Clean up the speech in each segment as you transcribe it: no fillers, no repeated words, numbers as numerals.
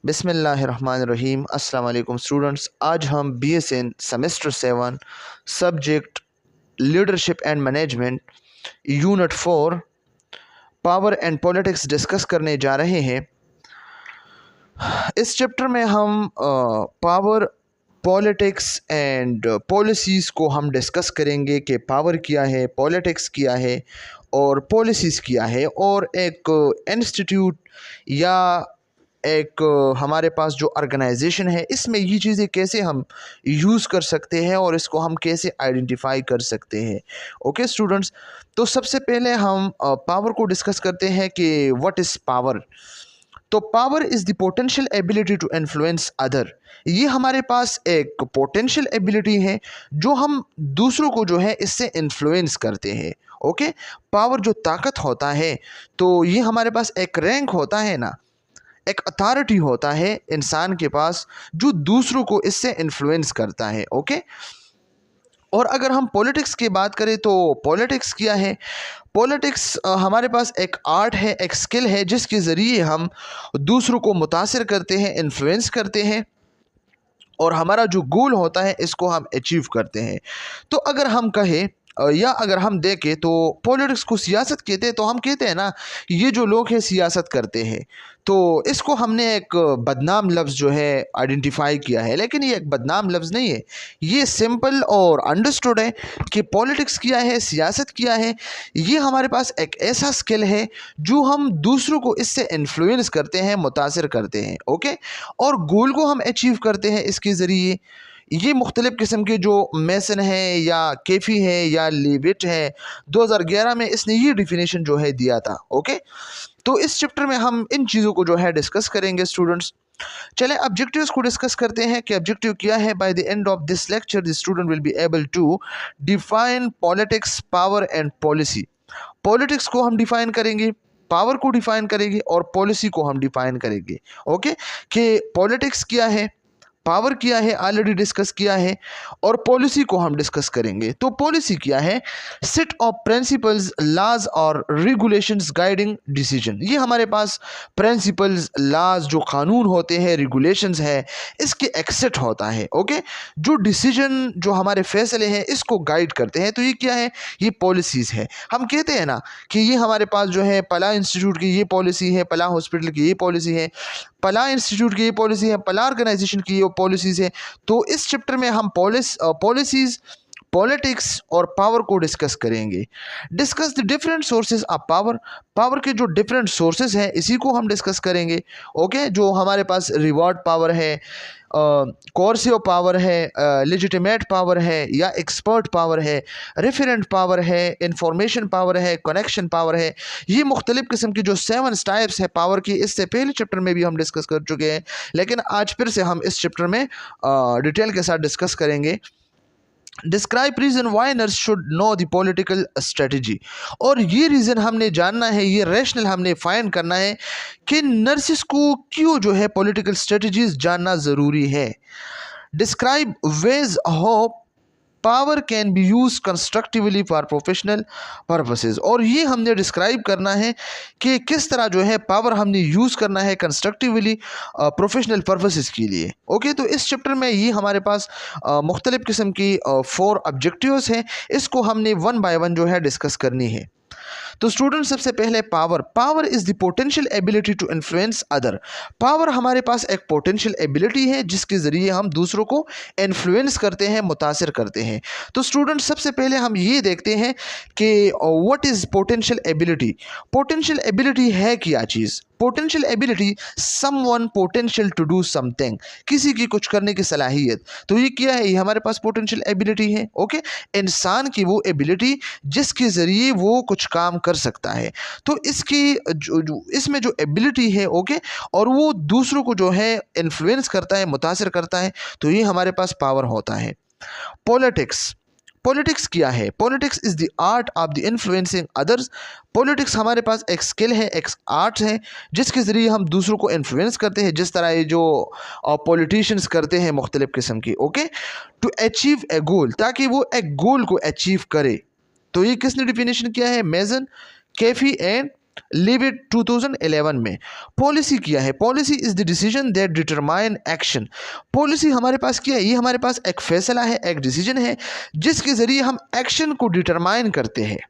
बिस्मिल्लाहिर्रहमानिर्रहीम। अस्सलाम वालेकुम स्टूडेंट्स। आज हम BSN semester 7 subject leadership and management unit 4 power and politics discuss करने जा रहे हैं। इस चैप्टर में हम पावर, पॉलिटिक्स एंड पॉलिसीज़ को हम डिस्कस करेंगे कि पावर क्या है, पॉलिटिक्स क्या है और पॉलिसीज़ क्या है, और एक इंस्टीट्यूट या एक हमारे पास जो ऑर्गेनाइजेशन है इसमें ये चीज़ें कैसे हम यूज़ कर सकते हैं और इसको हम कैसे आइडेंटिफाई कर सकते हैं। ओके स्टूडेंट्स, तो सबसे पहले हम पावर को डिस्कस करते हैं कि व्हाट इज़ पावर। तो power is the potential ability to influence other. ये हमारे पास एक पोटेंशियल एबिलिटी है जो हम दूसरों को जो है इससे इन्फ्लुएंस करते हैं। ओके, पावर जो ताकत होता है, तो ये हमारे पास एक रैंक होता है ना, एक अथॉरिटी होता है इंसान के पास जो दूसरों को इससे इन्फ्लुएंस करता है। ओके, और अगर हम पॉलिटिक्स की बात करें तो पॉलिटिक्स क्या है। पॉलिटिक्स हमारे पास एक आर्ट है, एक स्किल है जिसके ज़रिए हम दूसरों को मुतासिर करते हैं, इन्फ्लुएंस करते हैं और हमारा जो गोल होता है इसको हम अचीव करते हैं। तो अगर हम कहें या अगर हम देखें तो पॉलिटिक्स को सियासत कहते हैं, तो हम कहते हैं ना ये जो लोग हैं सियासत करते हैं, तो इसको हमने एक बदनाम लफ्ज़ जो है आइडेंटिफाई किया है, लेकिन ये एक बदनाम लफ्ज़ नहीं है। ये सिंपल और अंडरस्टूड है कि पॉलिटिक्स क्या है, सियासत क्या है। ये हमारे पास एक ऐसा स्किल है जो हम दूसरों को इससे इन्फ्लुएंस करते हैं, मुतासिर करते हैं। ओके, और गोल को हम अचीव करते हैं इसके ज़रिए। ये मुख्तलिफ़ किस्म के जो मेसन है या केफ़ी है या लेविट है, 2011 में इसने ये डिफिनेशन जो है दिया था। ओके, तो इस चैप्टर में हम इन चीज़ों को जो है डिस्कस करेंगे स्टूडेंट्स। चलें ऑब्जेक्टिव्स को डिस्कस करते हैं कि ऑब्जेक्टिव क्या है। By the end of this lecture the student will be able to define politics, power and policy. Politics को हम डिफाइन करेंगे, पावर को डिफाइन करेंगे और पॉलिसी को हम डिफाइन करेंगे। ओके, कि पॉलिटिक्स क्या है, पावर क्या है ऑलरेडी डिस्कस किया है, और पॉलिसी को हम डिस्कस करेंगे। तो पॉलिसी क्या है? सेट ऑफ प्रिंसिपल्स, लॉज और रेगुलेशंस गाइडिंग डिसीजन। ये हमारे पास प्रिंसिपल्स, लॉज जो कानून होते हैं, रेगुलेशंस है, इसके एक सेट होता है। ओके, जो डिसीजन, जो हमारे फैसले हैं इसको गाइड करते हैं। तो ये क्या है? ये पॉलिसीज़ है। हम कहते हैं ना कि ये हमारे पास जो है पला इंस्टीट्यूट की ये पॉलिसी है, पला हॉस्पिटल की ये पॉलिसी है, पला इंस्टीट्यूट की ये पॉलिसी है, पला ऑर्गेनाइजेशन की ये पॉलिसीज़ है। तो इस चैप्टर में हम पॉलिसीज़, पॉलिटिक्स और पावर को डिस्कस करेंगे। Discuss the different sources of power. Power के जो डिफरेंट सोर्सेज हैं इसी को हम डिस्कस करेंगे। ओके, जो हमारे पास रिवॉर्ड पावर है, कोर्सिव पावर है, लेजिटिमेट पावर है या एक्सपर्ट पावर है, रेफरेंट पावर है, इंफॉर्मेशन पावर है, कनेक्शन पावर है। ये मुख्तलिफ़ किस्म की जो 7 टाइप्स है पावर की, इससे पहले चैप्टर में भी हम डिस्कस कर चुके हैं, लेकिन आज फिर से हम इस चैप्टर में डिटेल के साथ डिस्कस करेंगे। Describe reason why nurse should know the political strategy. और ये रीज़न हमने जानना है, ये रैशनल हमने फाइंड करना है कि नर्सिस को क्यों जो है पॉलिटिकल स्ट्रेटजीज जानना ज़रूरी है। Describe veg how power can be use constructively for professional purposes. और ये हमने डिस्क्राइब करना है कि किस तरह जो है पावर हमने यूज़ करना है कंस्ट्रक्टिवली प्रोफेशनल पर्पसेस के लिए। ओके, तो इस चैप्टर में ये हमारे पास मुख्तलिफ़ किस्म की 4 ऑब्जेक्टिव्स हैं, इसको हमने 1 बाय 1 जो है डिस्कस करनी है। तो स्टूडेंट सबसे पहले power. Power is the potential ability to influence other. Power हमारे पास एक पोटेंशियल एबिलिटी है जिसके ज़रिए हम दूसरों को इन्फ्लुएंस करते हैं, मुतासिर करते हैं। तो स्टूडेंट सबसे पहले हम ये देखते हैं कि what is potential ability. Potential ability है क्या चीज़? Potential ability, someone potential to do something, किसी की कुछ करने की सलाहियत। तो ये क्या है? ये हमारे पास पोटेंशियल एबिलिटी है। ओके, इंसान की वो एबिलिटी जिसके ज़रिए वो कुछ काम कर सकता है। तो इसकी इसमें जो एबिलिटी है, ओके, और वो दूसरों को जो है इन्फ्लुएंस करता है, मुतासिर करता है, तो ये हमारे पास पावर होता है। पॉलिटिक्स। पॉलिटिक्स क्या है? Politics is the art of the influencing others. Politics हमारे पास एक स्किल है, एक आर्ट है जिसके ज़रिए हम दूसरों को इन्फ्लुएंस करते हैं, जिस तरह ये जो पॉलिटिशियंस करते हैं मुख्तलिफ़ किस्म की। ओके, टू अचीव ए गोल, ताकि वो एक गोल को अचीव करे। तो ये किसने डिफिनेशन किया है? मेसन, केफी एंड लीव इट 2011 में। पॉलिसी क्या है? Policy is the decision that determine action. Policy हमारे पास क्या है? ये हमारे पास एक फैसला है, एक डिसीजन है जिसके ज़रिए हम एक्शन को डिटरमाइन करते हैं।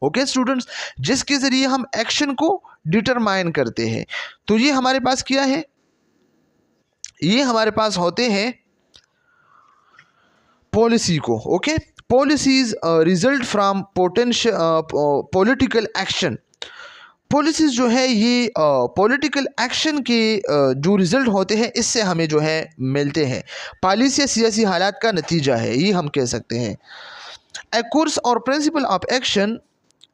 ओके स्टूडेंट्स, जिसके ज़रिए हम एक्शन को डिटरमाइन करते हैं। तो ये हमारे पास क्या है? ये हमारे पास होते हैं पॉलिसी को। Okay, policies result from political action. Policies जो है ये पॉलिटिकल एक्शन के जो रिज़ल्ट होते हैं इससे हमें जो है मिलते हैं। पॉलिसी या सियासी हालात का नतीजा है, ये हम कह सकते हैं। ए कोर्स और principle of action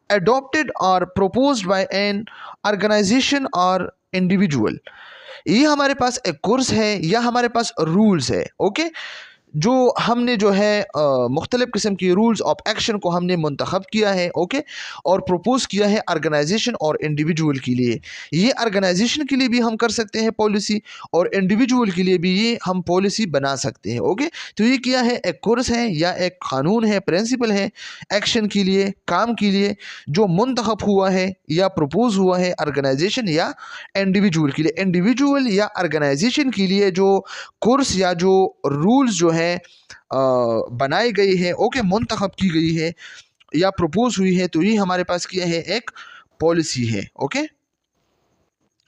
adopted or proposed by an organization or individual। ये हमारे पास एक कोर्स है या हमारे पास रूल्स है। ओके, जो हमने जो है मुख्तलिफ़ किस्म की रूल्स ऑफ एक्शन को हमने मुंतखब किया है। ओके, और प्रपोज किया है ऑर्गेनाइजेशन और इंडिविजुअल के लिए। ये ऑर्गेनाइजेशन के लिए भी हम कर सकते हैं पॉलिसी, और इंडिविजुअल के लिए भी ये हम पॉलिसी बना सकते हैं। ओके, तो ये क्या है? एक कोर्स है या एक कानून है, प्रिंसिपल है एक्शन के लिए, काम के लिए, जो मुंतखब हुआ है या प्रपोज हुआ है ऑर्गेनाइजेशन या इंडिविजुअल के लिए। इंडिविजुअल या ऑर्गेनाइजेशन के लिए जो कोर्स या जो रूल्स जो है बनाई गई है, ओके, मुंतखब की गई है या प्रपोज हुई है, तो ये हमारे पास क्या है? एक पॉलिसी है। Okay,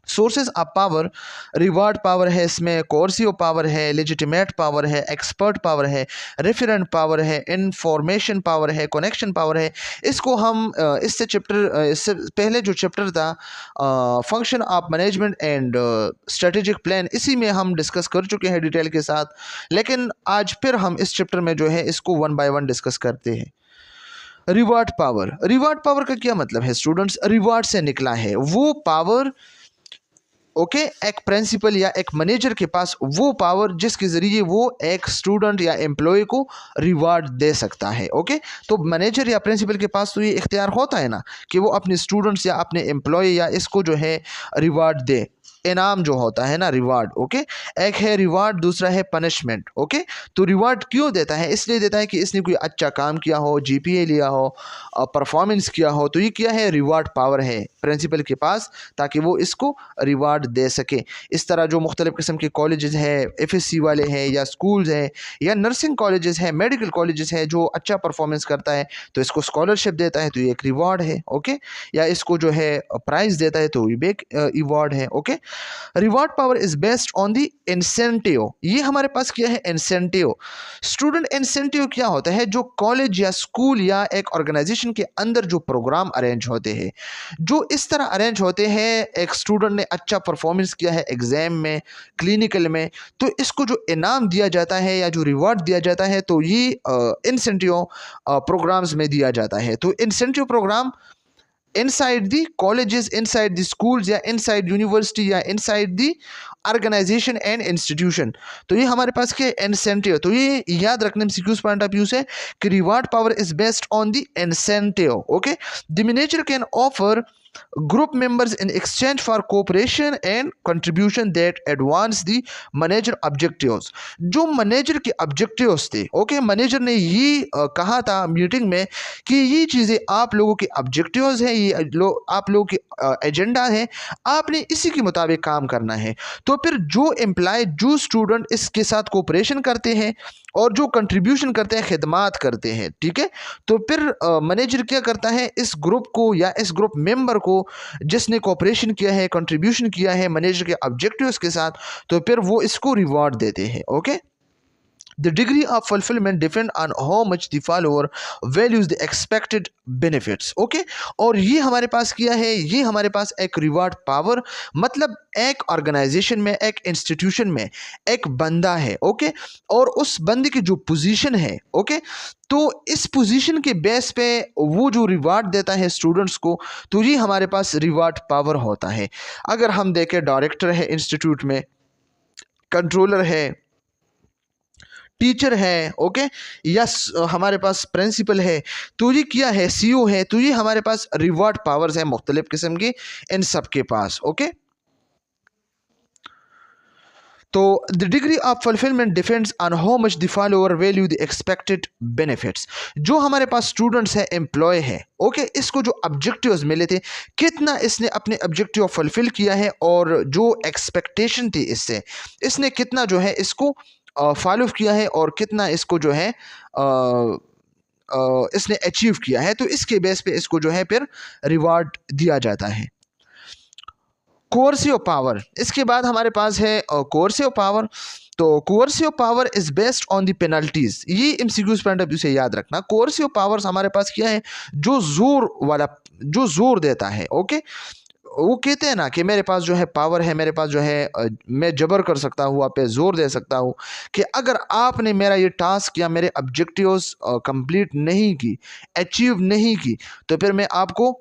sources of power, reward power है, इसमें कोर्सिव पावर है, लेजिटिमेट पावर है, एक्सपर्ट पावर है, रेफरेंट पावर है, इंफॉर्मेशन पावर है, कनेक्शन पावर है। इसको हम इससे पहले जो चैप्टर था function of management and strategic plan, इसी में हम डिस्कस कर चुके हैं डिटेल के साथ, लेकिन आज फिर हम इस चैप्टर में जो है इसको वन बाय वन डिस्कस करते हैं। रिवार्ड पावर, रिवार्ड पावर का क्या मतलब है स्टूडेंट्स? रिवार्ड से निकला है वो पावर। ओके, एक प्रिंसिपल या एक मैनेजर के पास वो पावर जिसके ज़रिए वो एक स्टूडेंट या एम्प्लॉय को रिवार्ड दे सकता है। ओके, तो मैनेजर या प्रिंसिपल के पास तो ये इख्तियार होता है ना कि वो अपने स्टूडेंट्स या अपने एम्प्लॉय या इसको जो है रिवार्ड दे, इनाम जो होता है ना, रिवार्ड। ओके, एक है रिवार्ड, दूसरा है पनिशमेंट। ओके, तो रिवार्ड क्यों देता है? इसलिए देता है कि इसने कोई अच्छा काम किया हो, जीपीए लिया हो, परफॉर्मेंस किया हो, तो ये क्या है? रिवार्ड पावर है प्रिंसिपल के पास, ताकि वो इसको रिवार्ड दे सके। इस तरह जो मुख्तलिफ़ किस्म के कॉलेजेस हैं, एफएससी वाले हैं या स्कूल्स हैं या नर्सिंग कॉलेजेस हैं, मेडिकल कॉलेजेस हैं, जो अच्छा परफॉर्मेंस करता है तो इसको स्कॉलरशिप देता है, तो ये एक रिवार्ड है। ओके, या इसको जो है प्राइज़ देता है, तो ये भी एक रिवार्ड है। Okay, reward power is based on the incentive. ये हमारे पास क्या है? इंसेंटिव। स्टूडेंट, इंसेंटिव क्या होता है? जो कॉलेज या स्कूल या एक ऑर्गेनाइजेशन के अंदर जो प्रोग्राम अरेंज होते हैं, जो इस तरह अरेंज होते हैं, एक स्टूडेंट ने अच्छा परफॉर्मेंस किया है एग्जाम में, क्लिनिकल में, तो इसको जो इनाम दिया जाता है या जो रिवार्ड दिया जाता है, तो ये इंसेंटिव प्रोग्राम्स में दिया जाता है। तो incentive program inside the colleges, inside the schools या inside university या inside the organization and institution। तो ये हमारे पास क्या इंसेंटिव। तो ये याद रखने MCQs पॉइंट ऑफ व्यू से कि reward power is based on the incentive. Okay, the manager can offer group members in exchange for cooperation and contribution that advance the manager objectives। जो मैनेजर के objectives थे, okay, manager ने ये कहा था meeting में कि ये चीज़ें आप लोगों के ऑब्जेक्टिव्स हैं, ये आप लोगों के एजेंडा है, आपने इसी के मुताबिक काम करना है। तो फिर जो एम्प्लॉय, जो स्टूडेंट इसके साथ कोऑपरेशन करते हैं और जो कंट्रीब्यूशन करते हैं, खिदमात करते हैं, ठीक है, तो फिर मैनेजर क्या करता है? इस ग्रुप को या इस ग्रुप मेंबर को जिसने कोऑपरेशन किया है, कंट्रीब्यूशन किया है मैनेजर के ऑब्जेक्टिव्स के साथ, तो फिर वो इसको रिवॉर्ड देते हैं। Okay, The degree of fulfillment depend on how much the follower values the expected benefits। Okay, और ये हमारे पास क्या है? ये हमारे पास एक रिवार्ड पावर, मतलब एक ऑर्गेनाइजेशन में, एक इंस्टीट्यूशन में एक बंदा है, ओके, और उस बंदे की जो पोजीशन है, ओके, तो इस पोजीशन के बेस पे वो जो रिवार्ड देता है स्टूडेंट्स को, तो ये हमारे पास रिवार्ड पावर होता है। अगर हम देखें, डायरेक्टर है इंस्टीट्यूट में, कंट्रोलर है, टीचर है, ओके, या हमारे पास प्रिंसिपल है, तो ये क्या है? सीईओ है, तो ये हमारे पास रिवार्ड पावर्स हैं मुख्तलिफ किस्म की इन सब के पास। ओके, तो the degree of fulfilment depends on how much the follower value the expected benefits. जो हमारे पास स्टूडेंट्स है, एम्प्लॉय है, ओके, इसको जो ऑब्जेक्टिव्स मिले थे, कितना इसने अपने ऑब्जेक्टिव फुलफिल किया है, और जो एक्सपेक्टेशन थी इससे, इसने कितना जो है इसको फॉलो किया है, और कितना इसको जो है इसने अचीव किया है। तो इसके बेस पे इसको जो है फिर रिवार्ड दिया जाता है। कोर्सिव पावर, इसके बाद हमारे पास है कोर्सिव पावर। तो coercive power is based on the penalties. ये एमसीक्यूज पॉइंट ऑफ व्यू से याद रखना। कोर्सिव पावर्स हमारे पास क्या है, जो जोर वाला, जो जोर देता है, ओके। वो कहते हैं ना कि मेरे पास जो है पावर है, मेरे पास जो है मैं जबर कर सकता हूँ, आप पे जोर दे सकता हूँ कि अगर आपने मेरा ये टास्क या मेरे ऑब्जेक्टिव्स कंप्लीट नहीं की, अचीव नहीं की, तो फिर मैं आपको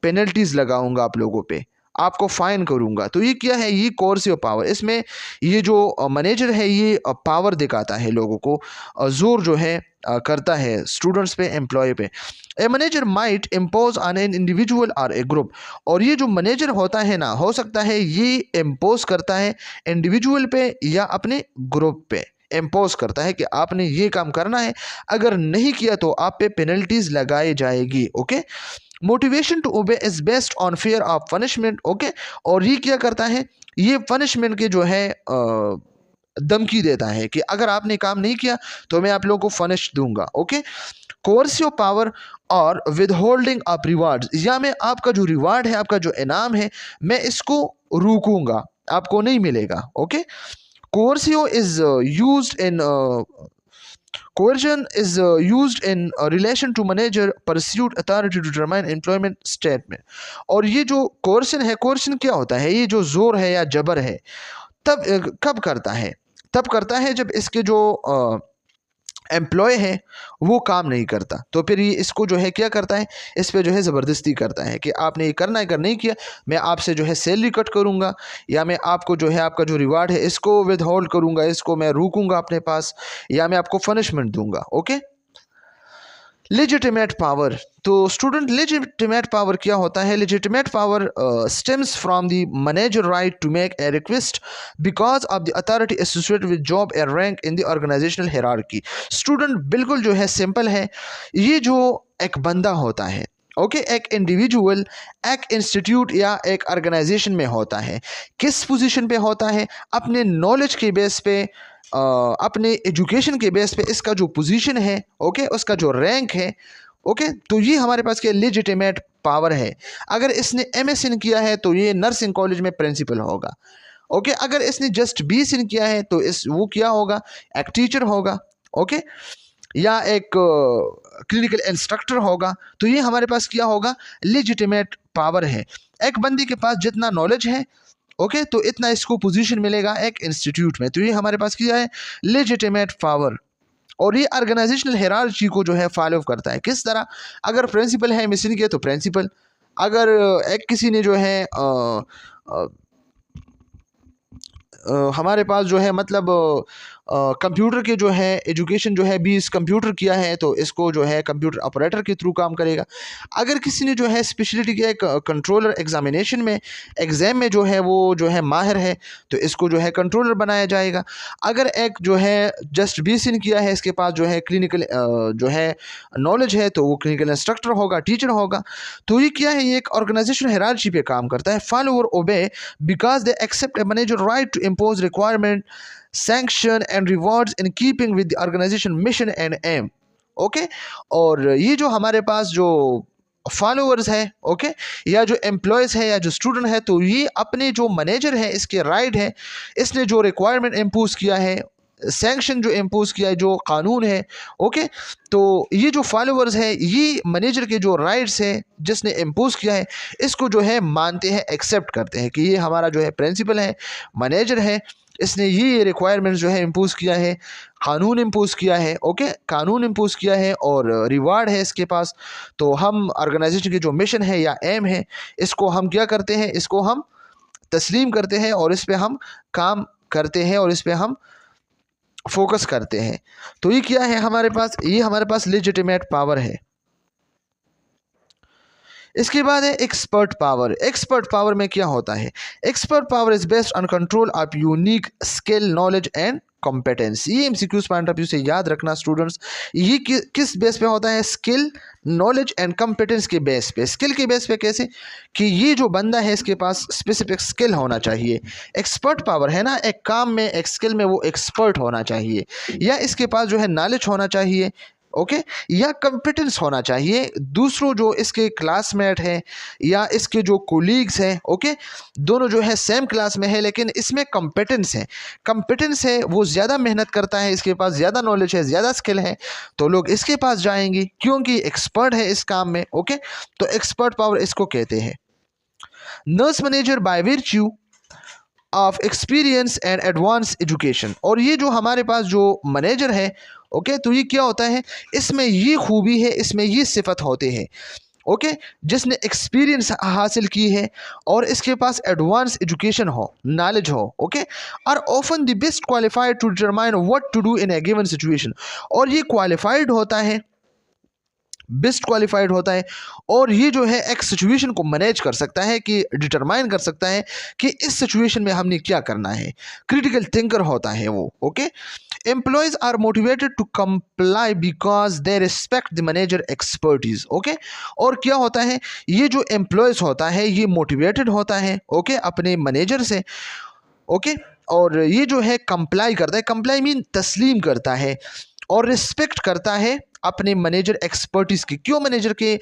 पेनल्टीज लगाऊंगा, आप लोगों पे आपको फाइन करूंगा। तो ये क्या है, ये कोर्सिव पावर। इसमें ये जो मैनेजर है ये पावर दिखाता है लोगों को, जोर जो है करता है स्टूडेंट्स पे, एम्प्लॉय पे। A manager might impose on an individual और ए ग्रुप। और ये जो मैनेजर होता है ना, हो सकता है ये इम्पोज करता है इंडिविजुअल पे या अपने ग्रुप पे इम्पोज करता है कि आपने ये काम करना है, अगर नहीं किया तो आप पे पेनल्टीज लगाई जाएगी, okay. Motivation to obey is based on fear of punishment, okay. और ये क्या करता है, ये पनिशमेंट के जो है धमकी देता है कि अगर आपने काम नहीं किया तो मैं आप लोगों को फनिश दूंगा, ओके। कोर्सिव पावर और विद होल्डिंग ऑफ रिवार्ड, या मैं आपका जो रिवार्ड है, आपका जो इनाम है, मैं इसको रोकूंगा, आपको नहीं मिलेगा, okay. Coercive is used in Coercion is used in relation to manager pursued authority to determine employment statement। और ये जो coercion है, coercion क्या होता है, ये जो जोर है या जबर है, तब कब करता है, तब करता है जब इसके जो एम्प्लॉय है वो काम नहीं करता, तो फिर ये इसको जो है क्या करता है, इस पे जो है ज़बरदस्ती करता है कि आपने ये करना है, अगर नहीं किया मैं आपसे जो है सैलरी कट करूँगा, या मैं आपको जो है आपका जो रिवार्ड है इसको विद होल्ड करूँगा, इसको मैं रोकूँगा अपने पास, या मैं आपको पनिशमेंट दूंगा, ओके। Legitimate power. तो स्टूडेंट, लेजिटिमेट पावर क्या होता है? Legitimate power stems from the manager right to make a request because of the authority associated with job a rank in the organizational hierarchy. Student, बिल्कुल जो है simple है, ये जो एक बंदा होता है, ओके, एक इंडिविजुअल एक इंस्टीट्यूट या एक ऑर्गेनाइजेशन में होता है, किस पोजीशन पे होता है? अपने नॉलेज के बेस पे, अपने एजुकेशन के बेस पे इसका जो पोजीशन है, ओके, उसका जो रैंक है, ओके। तो ये हमारे पास क्या लेजिटिमेट पावर है। अगर इसने एमएस इन किया है तो ये नर्सिंग कॉलेज में प्रिंसिपल होगा, ओके। अगर इसने जस्ट बीएस इन किया है तो इस वो क्या होगा, एक टीचर होगा, ओके, या एक क्लिनिकल इंस्ट्रक्टर होगा। तो ये हमारे पास क्या होगा, लेजिटिमेट पावर है। एक बंदी के पास जितना नॉलेज है, ओके, तो इतना इसको पोजीशन मिलेगा एक इंस्टीट्यूट में। तो ये हमारे पास क्या है, लेजिटिमेट पावर। और ये ऑर्गेनाइजेशनल हायरार्की को जो है फॉलो करता है। किस तरह? अगर प्रिंसिपल है मिशन के तो प्रिंसिपल, अगर एक किसी ने जो है हमारे पास जो है मतलब कंप्यूटर के जो है एजुकेशन जो है 20 कंप्यूटर किया है तो इसको जो है कंप्यूटर ऑपरेटर के थ्रू काम करेगा। अगर किसी ने जो है स्पेशलिटी किया है कंट्रोलर एग्जामिनेशन में, एग्ज़ाम में जो है वो जो है माहिर है तो इसको जो है कंट्रोलर बनाया जाएगा। अगर एक जो है जस्ट 20 इन किया है, इसके पास जो है क्लिनिकल जो है नॉलेज है तो वो क्लिनिकल इंस्ट्रक्टर होगा, टीचर होगा। तो ये क्या है, ये एक ऑर्गेनाइजेशन हायरार्की पे काम करता है। Follower obey because they accept a manager right to impose requirement, sanction and rewards in keeping with the organization mission and aim, okay. और ये जो हमारे पास जो फॉलोअर्स है, ओके, या जो एम्प्लॉयज़ है या जो स्टूडेंट है, तो ये अपने जो मैनेजर है इसके राइट है, इसने जो रिक्वायरमेंट इम्पोज किया है, सैंक्शन जो इम्पोज किया है, जो कानून है, ओके। तो ये जो फॉलोअर्स है ये मैनेजर के जो राइट्स है जिसने इम्पोज किया है इसको जो है मानते हैं, एक्सेप्ट करते हैं कि ये हमारा जो है प्रिंसिपल है, मैनेजर है, इसने ये रिक्वायरमेंट्स जो है इम्पोज किया है, कानून इम्पोज किया है, ओके, कानून इम्पोज किया है और रिवार्ड है इसके पास। तो हम ऑर्गेनाइजेशन की जो मिशन है या एम है इसको हम क्या करते हैं, इसको हम तस्लीम करते हैं और इस पे हम काम करते हैं और इस पे हम फोकस करते हैं। तो ये क्या है हमारे पास, ये हमारे पास लेजिटिमेट पावर है। इसके बाद है एक्सपर्ट पावर। एक्सपर्ट पावर में क्या होता है? Expert power is based on control of unique skill, knowledge and competence. ये एमसीक्यूज पॉइंट ऑफ व्यू से याद रखना स्टूडेंट्स, ये किस बेस पे होता है? स्किल, नॉलेज एंड कॉम्पिटेंस के बेस पे। स्किल के बेस पे कैसे? कि ये जो बंदा है इसके पास स्पेसिफिक स्किल होना चाहिए। एक्सपर्ट पावर है ना, एक काम में, एक स्किल में वो एक्सपर्ट होना चाहिए, या इसके पास जो है नॉलेज होना चाहिए, ओके, या कॉम्पिटेंस होना चाहिए। दूसरों जो इसके क्लासमेट हैं या इसके जो कोलीग्स हैं, ओके, दोनों जो है सेम क्लास में है लेकिन इसमें कॉम्पिटेंस है, कॉम्पिटेंस है, वो ज़्यादा मेहनत करता है, इसके पास ज़्यादा नॉलेज है, ज़्यादा स्किल है, तो लोग इसके पास जाएंगे क्योंकि एक्सपर्ट है इस काम में, ओके। तो एक्सपर्ट पावर इसको कहते हैं। Nurse manager by virtue of experience and advance education. और ये जो हमारे पास जो मैनेजर है, ओके, तो ये क्या होता है? इसमें ये खूबी है, इसमें ये सिफत होते हैं, ओके, जिसने एक्सपीरियंस हासिल की है और इसके पास एडवांस एजुकेशन हो, नॉलेज हो, okay, are often the best qualified to determine what to do in a given situation. और ये क्वालिफाइड होता है, बेस्ट क्वालिफाइड होता है, और ये जो है एक सिचुएशन को मैनेज कर सकता है, कि डिटरमाइन कर सकता है कि इस सिचुएशन में हमने क्या करना है। क्रिटिकल थिंकर होता है वो, okay. Employees are motivated to comply because they respect the manager expertise, okay. और क्या होता है? ये जो एम्प्लॉयज होता है ये मोटिवेटेड होता है, ओके, अपने मैनेजर से, ओके, और ये जो है कंप्लाई करता है, कंप्लाई मीन तस्लीम करता है, और रिस्पेक्ट करता है अपने मैनेजर एक्सपर्टीज़ की। क्यों मैनेजर के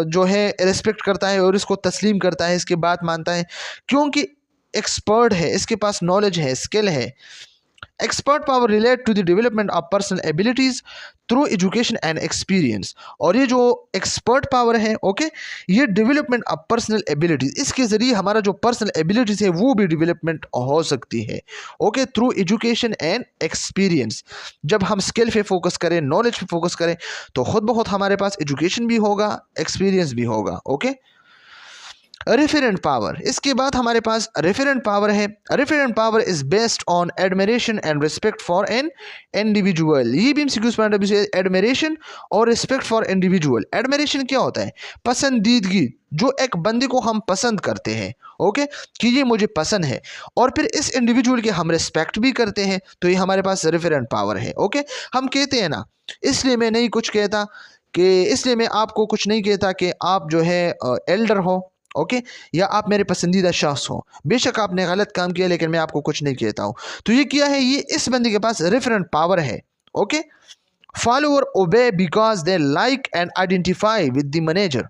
जो है रिस्पेक्ट करता है और इसको तस्लीम करता है, इसकी बात मानता है? क्योंकि एक्सपर्ट है, इसके पास नॉलेज है, स्किल है। Expert power relate to the development of personal abilities through education and experience. और ये जो एक्सपर्ट पावर है, ओके, ये डेवलपमेंट ऑफ पर्सनल एबिलिटीज, इसके ज़रिए हमारा जो पर्सनल एबिलिटीज़ है वो भी डेवलपमेंट हो सकती है, okay, through education and experience. जब हम स्किल पे फोकस करें, नॉलेज पे फोकस करें, तो खुद ब खुद हमारे पास एजुकेशन भी होगा, एक्सपीरियंस भी होगा, ओके। रेफरेंट पावर, इसके बाद हमारे पास रेफरेंट पावर है। Referent power is based on admiration and respect for an individual. ये भी एमसीक्यू पॉइंट ऑफ व्यू से एडमिरेशन और रिस्पेक्ट फॉर इंडिविजुअल। एडमिरेशन क्या होता है? पसंदीदगी, जो एक बंदे को हम पसंद करते हैं, ओके, कि ये मुझे पसंद है, और फिर इस इंडिविजुअल के हम रिस्पेक्ट भी करते हैं, तो ये हमारे पास रेफरेंट पावर है, ओके। हम कहते हैं ना, इसलिए मैं नहीं कुछ कहता, कि इसलिए मैं आपको कुछ नहीं कहता कि आप जो है एल्डर हो, ओके, या आप मेरे पसंदीदा शख्स हो, बेशक आपने गलत काम किया लेकिन मैं आपको कुछ नहीं कहता हूँ। तो ये क्या है? ये इस बंदे के पास रेफरेंट पावर है, okay. Follower obey because they like and identify with the manager.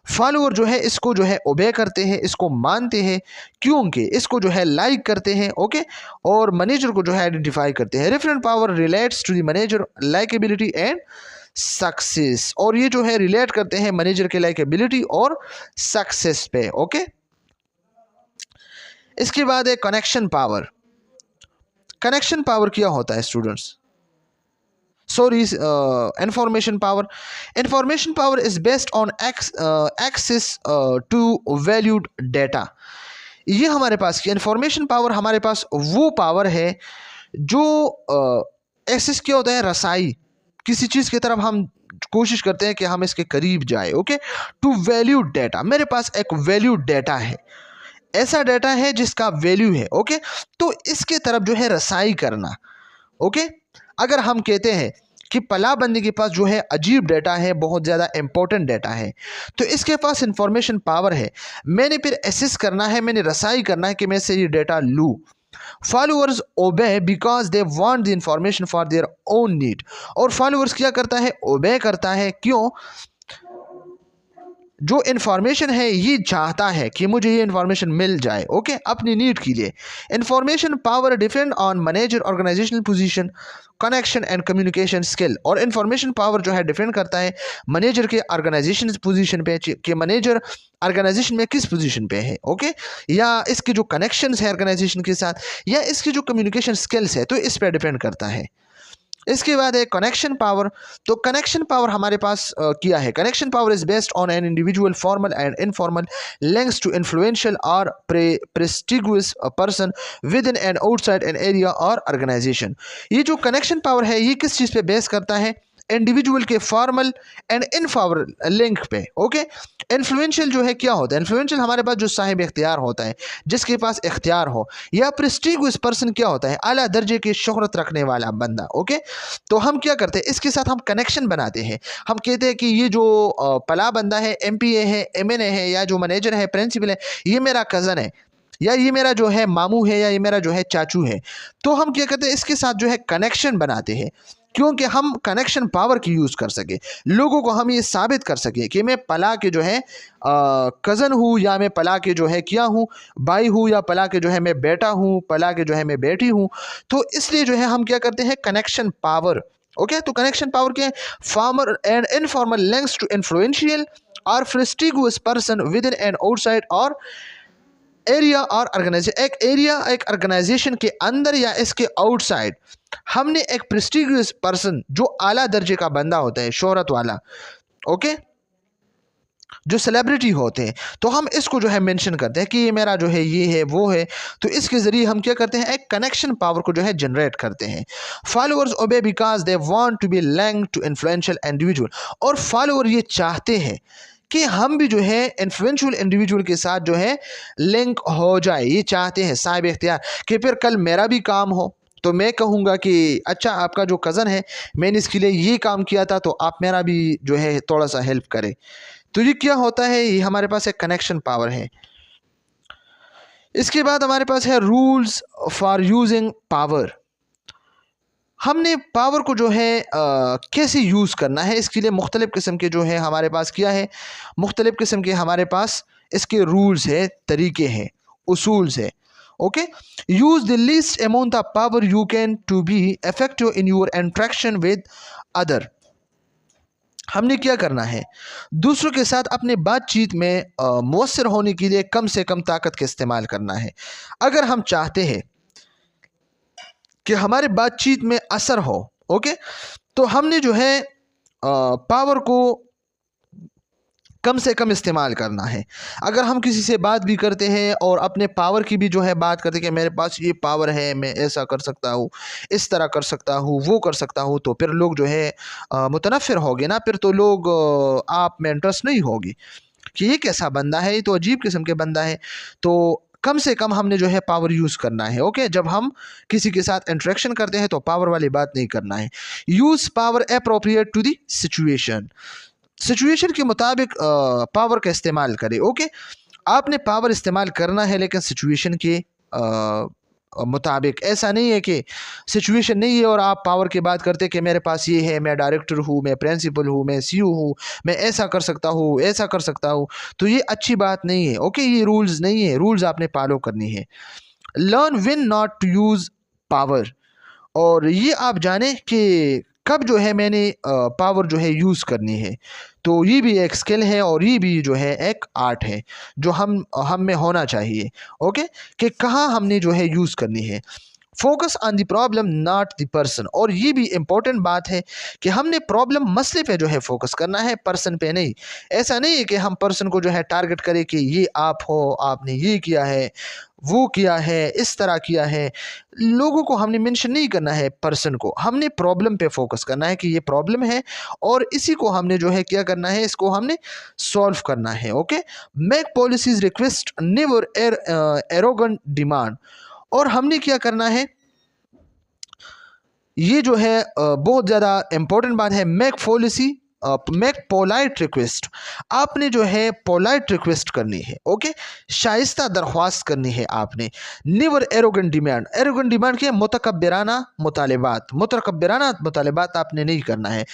Follower जो है इसको जो है ओबे करते हैं, इसको मानते हैं, क्योंकि इसको जो है लाइक करते हैं, ओके, और मैनेजर को जो है आइडेंटिफाई करते हैं। Referent power relates to the manager likability and success. और ये जो है रिलेट करते हैं मैनेजर के लाइकेबिलिटी और सक्सेस पे, ओके। इसके बाद है कनेक्शन पावर। कनेक्शन पावर क्या होता है students? Sorry, information power. Information power is based on access to valued data. ये हमारे पास की इंफॉर्मेशन पावर, हमारे पास वो पावर है जो एक्सेस क्या होता है? रसाई, किसी चीज़ की तरफ हम कोशिश करते हैं कि हम इसके करीब जाए, ओके। टू वैल्यू डेटा, मेरे पास एक वैल्यू डेटा है, ऐसा डेटा है जिसका वैल्यू है, ओके, तो इसके तरफ जो है रसाई करना, ओके। अगर हम कहते हैं कि पला बंदी के पास जो है अजीब डेटा है, बहुत ज़्यादा इंपॉर्टेंट डेटा है, तो इसके पास इंफॉर्मेशन पावर है, मैंने फिर एसेस करना है, मैंने रसाई करना है कि मैं से ये डेटा लूँ। Followers obey because they want the information for their own need. और फॉलोअर्स क्या करता है? ओबे करता है, क्यों? जो इन्फॉर्मेशन है ये चाहता है कि मुझे ये इन्फॉर्मेशन मिल जाए, ओके, अपनी नीड के लिए। Information power depend on manager organizational position, connection and communication skill. और इन्फॉर्मेशन पावर जो है डिपेंड करता है मैनेजर के ऑर्गेनाइजेशन पोजीशन पे, कि मैनेजर ऑर्गेनाइजेशन में किस पोजीशन पे है, ओके, या इसके जो कनेक्शंस है ऑर्गेनाइजेशन के साथ, या इसकी जो कम्युनिकेशन स्किल्स है, तो इस पर डिपेंड करता है। इसके बाद है कनेक्शन पावर। तो कनेक्शन पावर हमारे पास क्या है? Connection power is based on an individual formal and informal links to influential और prestigious person within and outside an area और ऑर्गेनाइजेशन। ये जो कनेक्शन पावर है ये किस चीज़ पे बेस करता है? इंडिविजुअल के फॉर्मल एंड इनफॉर्मल लिंक पे। ओके, इन्फ्लुएंशियल जो है क्या होता है? इन्फ्लुएंशियल हमारे पास जो साहिब इख्तियार होता है, जिसके पास इख्तियार हो, या प्रेस्टिजियस पर्सन क्या होता है? आला दर्जे की शोहरत रखने वाला बंदा। ओके, तो हम क्या करते हैं, इसके साथ हम कनेक्शन बनाते हैं। हम कहते हैं कि ये जो पला बंदा है, MPA है, MNA है, या जो मैनेजर है, प्रिंसिपल है, ये मेरा कज़न है, या ये मेरा जो है मामू है, या ये मेरा जो है चाचू है। तो हम क्या करते हैं, इसके साथ जो है कनेक्शन बनाते हैं, क्योंकि हम कनेक्शन पावर की यूज़ कर सके, लोगों को हम ये साबित कर सके कि मैं पला के जो है कज़न हूँ, या मैं पला के जो है क्या हूँ, भाई हूँ, या पला के जो है मैं बेटा हूँ, पला के जो है मैं बेटी हूँ। तो इसलिए जो है हम क्या करते हैं, कनेक्शन पावर। ओके, तो कनेक्शन पावर क्या है? Formal and informal links to influential और prestigious person within and outside और एरिया और ऑर्गेनाइजेशन। एक एरिया, एक ऑर्गेनाइजेशन के अंदर या इसके आउटसाइड हमने एक प्रेस्टिजियस पर्सन जो आला दर्जे का बंदा होता है, शोहरत वाला, ओके, जो सेलिब्रिटी होते हैं, तो हम इसको जो है मेंशन करते हैं कि ये मेरा जो है ये है वो है। तो इसके ज़रिए हम क्या करते हैं, एक कनेक्शन पावर को जो है जनरेट करते हैं। Followers obey because they want to be linked to influential individual. और फॉलोअर ये चाहते हैं कि हम भी जो है इन्फ्लुएंशियल इंडिविजुअल के साथ जो है लिंक हो जाए। ये चाहते हैं साहिब इख्तियार कि फिर कल मेरा भी काम हो तो मैं कहूँगा कि अच्छा आपका जो कज़न है, मैंने इसके लिए ये काम किया था, तो आप मेरा भी जो है थोड़ा सा हेल्प करें। तो ये क्या होता है, ये हमारे पास एक कनेक्शन पावर है। इसके बाद हमारे पास है रूल्स फॉर यूजिंग पावर। हमने पावर को जो है कैसे यूज़ करना है, इसके लिए मुख्तलिफ़ किस्म के जो है हमारे पास क्या है, मुख्तलिफ़ किस्म के हमारे पास इसके रूल्स है, तरीके हैं, उसूल्स है। Okay, use the least amount of power you can to be effective in your interaction with other. हमने क्या करना है, दूसरों के साथ अपने बातचीत में मुअस्सर होने के लिए कम से कम ताकत का इस्तेमाल करना है। अगर हम चाहते हैं कि हमारे बातचीत में असर हो, ओके, तो हमने जो है पावर को कम से कम इस्तेमाल करना है। अगर हम किसी से बात भी करते हैं और अपने पावर की भी जो है बात करते हैं कि मेरे पास ये पावर है, मैं ऐसा कर सकता हूँ, इस तरह कर सकता हूँ, वो कर सकता हूँ, तो फिर लोग जो है मुतनफ़िर होंगे ना, फिर तो लोग आप में इंटरेस्ट नहीं होगी कि ये कैसा बंदा है, ये तो अजीब किस्म के बंदा है। तो कम से कम हमने जो है पावर यूज़ करना है। ओके, जब हम किसी के साथ इंटरेक्शन करते हैं तो पावर वाली बात नहीं करना है। Use power appropriate to the situation. Situation के मुताबिक पावर का इस्तेमाल करें। ओके, आपने पावर इस्तेमाल करना है लेकिन सिचुएशन के मुताबिक। ऐसा नहीं है कि सिचुएशन नहीं है और आप पावर की बात करते कि मेरे पास ये है, मैं डायरेक्टर हूँ, मैं प्रिंसिपल हूँ, मैं CEO हूँ, मैं ऐसा कर सकता हूँ, ऐसा कर सकता हूँ, तो ये अच्छी बात नहीं है। ओके, ये रूल्स नहीं है, रूल्स आपने फॉलो करनी है। Learn when not to use power. और ये आप जानें कि कब जो है मैंने पावर जो है यूज़ करनी है। तो ये भी एक स्किल है और ये भी जो है एक आर्ट है जो हम में होना चाहिए। ओके, कि कहाँ हमने जो है यूज़ करनी है। Focus on the problem not the person. और ये भी इम्पोर्टेंट बात है कि हमने प्रॉब्लम मसले पे जो है फोकस करना है, पर्सन पे नहीं। ऐसा नहीं है कि हम पर्सन को जो है टारगेट करें कि ये आप हो, आपने ये किया है, वो किया है, इस तरह किया है। लोगों को हमने मेंशन नहीं करना है, पर्सन को हमने प्रॉब्लम पे फोकस करना है कि ये प्रॉब्लम है और इसी को हमने जो है क्या करना है, इसको हमने सॉल्व करना है। Okay, make policies request never arrogant demand. और हमने क्या करना है, ये जो है बहुत ज़्यादा इंपॉर्टेंट बात है। Make polite request. आपने जो है पोलाइट रिक्वेस्ट करनी है। ओके, शाइस्ता दरख्वास्त करनी है आपने। Never arrogant demand. Arrogant demand क्या है? मुतकब्बिराना मुतालिबात। मुतकब्बिराना मुतालिबात आपने नहीं करना है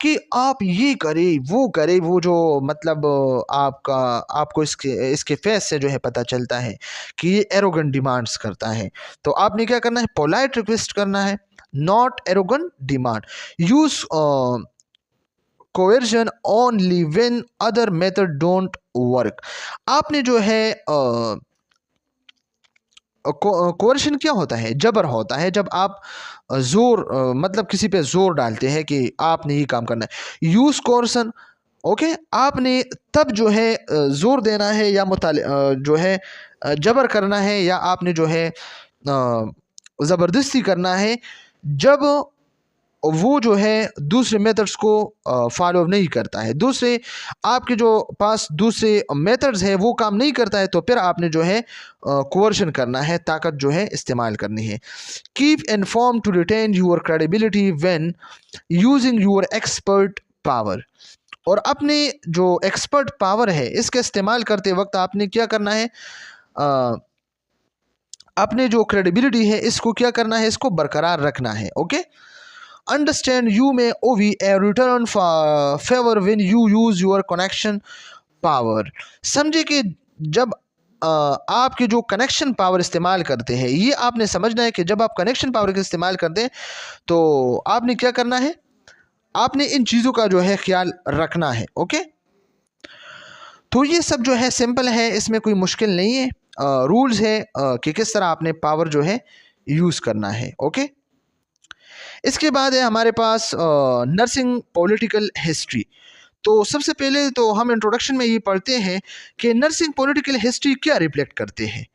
कि आप ये करें वो करें, वो जो मतलब आपको इसके फेस से जो है पता चलता है कि ये एरोगेंट डिमांड्स करता है। तो आपने क्या करना है, पोलाइट रिक्वेस्ट करना है, not arrogant demand. Use coercion only when other method don't work. आपने जो है कोएर्शन क्या होता है? जबर होता है। जब आप जोर मतलब किसी पे जोर डालते हैं कि आपने ये काम करना है। यूज कोएर्शन, ओके, आपने तब जो है जोर देना है या जो है जबर करना है या आपने जो है ज़बरदस्ती करना है जब वो जो है दूसरे मेथड्स को फॉलो नहीं करता है, दूसरे आपके जो पास दूसरे मेथड्स है वो काम नहीं करता है, तो फिर आपने जो है कोवर्शन करना है, ताकत जो है इस्तेमाल करनी है। Keep inform to retain your credibility when using your expert power. और अपने जो एक्सपर्ट पावर है इसका इस्तेमाल करते वक्त आपने क्या करना है, अपने जो क्रेडिबिलिटी है इसको क्या करना है, इसको बरकरार रखना है। ओके, अंडरस्टैंड यू में owe a return favour when you use your connection power. समझे कि जब आपके जो कनेक्शन पावर इस्तेमाल करते हैं, ये आपने समझना है कि जब आप कनेक्शन पावर का इस्तेमाल करते हैं तो आपने क्या करना है, आपने इन चीज़ों का जो है ख्याल रखना है। ओके, तो ये सब जो है सिंपल है, इसमें कोई मुश्किल नहीं है। रूल्स है कि किस तरह आपने पावर जो है यूज़ करना है। ओके, इसके बाद है हमारे पास नर्सिंग पॉलिटिकल हिस्ट्री। तो सबसे पहले तो हम इंट्रोडक्शन में ये पढ़ते हैं कि नर्सिंग पॉलिटिकल हिस्ट्री क्या रिफ्लेक्ट करते हैं।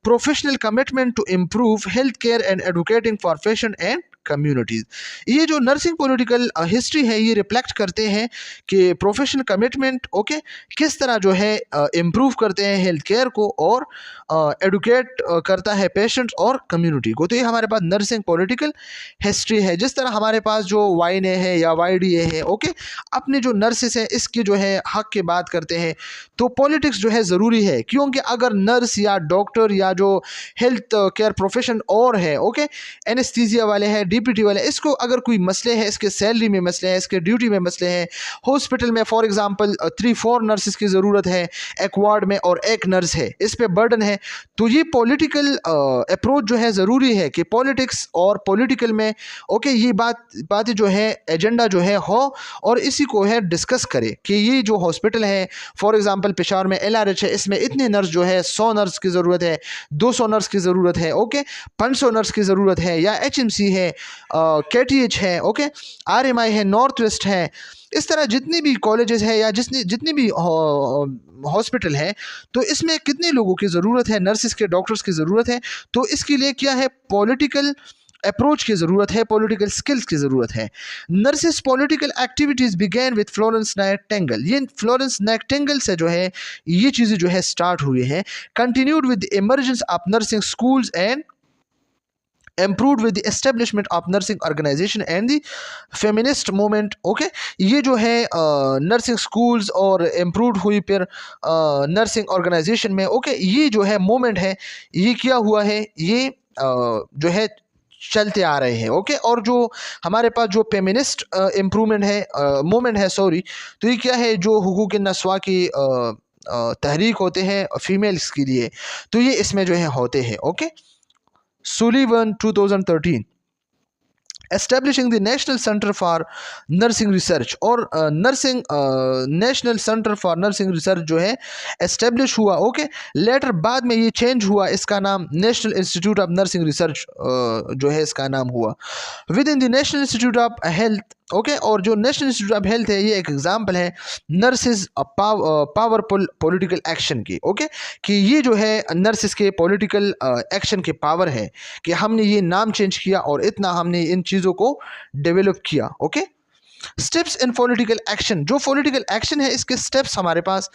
Professional commitment to improve health care and advocating for patient and communities. ये जो नर्सिंग पॉलिटिकल हिस्ट्री है ये रिफ्लेक्ट करते हैं कि प्रोफेशनल कमिटमेंट ओके किस तरह जो है इम्प्रूव करते हैं हेल्थ केयर को और एडुकेट करता है पेशेंट्स और कम्युनिटी को। तो ये हमारे पास नर्सिंग पॉलिटिकल हिस्ट्री है। जिस तरह हमारे पास जो वाइन है या YDA है ओके, अपने जो नर्सेस हैं इसकी जो है हक की बात करते हैं, तो पॉलिटिक्स जो है ज़रूरी है, क्योंकि अगर नर्स या डॉक्टर या जो हेल्थ केयर प्रोफेशन और है ओके, एनेस्थीसिया वाले हैं, DPT वाले, इसको अगर कोई मसले हैं, इसके सैलरी में मसले हैं, इसके ड्यूटी में मसले हैं, हॉस्पिटल में फॉर एग्जांपल 3-4 नर्सेस की ज़रूरत है एक वार्ड में और एक नर्स है, इस पे बर्डन है, तो ये पॉलिटिकल अप्रोच जो है ज़रूरी है कि पॉलिटिक्स और पॉलिटिकल में ओके ये बातें जो है एजेंडा जो है हो और इसी को है डिस्कस करे कि ये जो हॉस्पिटल है फॉर एग्जांपल पेशावर में LRH है, इसमें इतने नर्स जो है 100 नर्स की ज़रूरत है, 200 नर्स की ज़रूरत है ओके, 500 नर्स की ज़रूरत है, या HMC है, KTH है ओके, RMI है, नॉर्थ वेस्ट है, इस तरह जितनी भी कॉलेजेस है या जितनी भी हॉस्पिटल है, तो इसमें कितने लोगों की ज़रूरत है, नर्सिस के डॉक्टर्स की ज़रूरत है, तो इसके लिए क्या है पॉलिटिकल अप्रोच की ज़रूरत है, पॉलिटिकल स्किल्स की ज़रूरत है। Nurses political activities began with Florence Nightingale. ये फ्लोरेंस नाइटिंगेल से जो है ये चीज़ें जो है स्टार्ट हुई हैं। Continued with the emergence of nursing schools and improved with the establishment of nursing organization and the feminist movement okay, ये जो है नर्सिंग स्कूल्स और इम्प्रूव हुई फिर नर्सिंग ऑर्गेनाइजेशन में ओके, ये जो है मूवमेंट है ये क्या हुआ है, ये जो है चलते आ रहे हैं ओके। और जो हमारे पास जो फेमिनिस्ट इम्प्रूवमेंट है मूवमेंट है सॉरी, तो ये क्या है जो हुकूक नस्वा की तहरीक होते हैं फीमेल्स के लिए, तो ये इसमें जो है होते हैं okay. Sullivan 2013 establishing the national centre for nursing research, और nursing national centre for nursing research जो है एस्टेब्लिश हुआ ओके। लेटर बाद में ये चेंज हुआ, इसका नाम national institute of nursing research जो है इसका नाम हुआ। With in the national institute of health okay, और जो नेशनल इंस्टीट्यूट ऑफ हेल्थ है ये एक एग्जांपल है नर्सिस पावरफुल पॉलिटिकल एक्शन की ओके, कि ये जो है नर्सिस के पॉलिटिकल एक्शन के पावर है कि हमने ये नाम चेंज किया और इतना हमने इन चीज़ों को डेवलप किया okay. Steps in political action, जो पॉलिटिकल एक्शन है इसके स्टेप्स हमारे पास